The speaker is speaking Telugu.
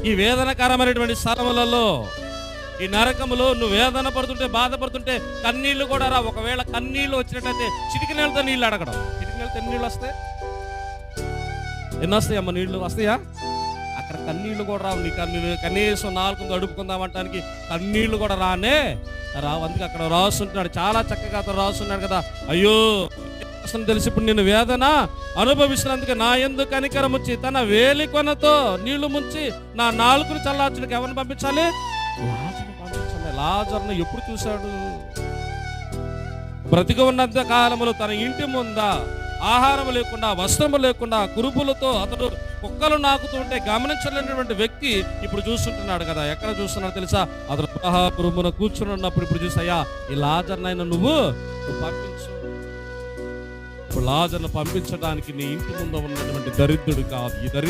ఈ వేదనకరమైనటువంటి స్థలములలో, ఈ నరకములో నువ్వు వేదన పడుతుంటే, బాధపడుతుంటే కన్నీళ్లు కూడా రా. ఒకవేళ కన్నీళ్లు వచ్చినట్టయితే చిటికి నీళ్ళతో నీళ్ళు అడగడం. చిటికి నీళ్ళతో ఎన్ని నీళ్ళు వస్తాయి? ఎన్ని వస్తాయి అమ్మ? నీళ్లు వస్తాయా? అక్కడ కన్నీళ్లు కూడా రావు. నీ కన్నీళ్ళు కనీసం నాలుగు అడుపుకుందామంటానికి కన్నీళ్లు కూడా రానే రావు. అందుకే అక్కడ రాస్తుంటున్నాడు, చాలా చక్కగా అతను రాస్తున్నాడు కదా, అయ్యో తెలిసి ఇప్పుడు నేను వేదన అనుభవిస్తున్నందుకు నా యందు కనికరం వచ్చి తన వేలికొనతో నీళ్లు ముంచి నా నాలుకను చల్లార్చడానికి ఎవరిని పంపించాలి? లాజరును పంపించాలి. లాజరును ఎప్పుడు చూశాడు? బ్రతికి ఉన్నంత కాలములు తన ఇంటి ముందా ఆహారం లేకుండా, వస్త్రము లేకుండా, కురుపులతో అతడు కుక్కలు నాకుతుంటే గమనించలేనటువంటి వ్యక్తి ఇప్పుడు చూస్తుంటున్నాడు కదా. ఎక్కడ చూస్తున్నాడు తెలుసా? అతను పురమున కూర్చుని ఉన్నప్పుడు ఇప్పుడు చూసాయా, ఈ లాజర్నైనా నువ్వు పంపించు. ఇప్పుడు లాజర్ను పంపించడానికి నీ ఇంటి ముందు ఉన్నటువంటి దరిద్రుడు కాదు, ఈ దరిద్రుడు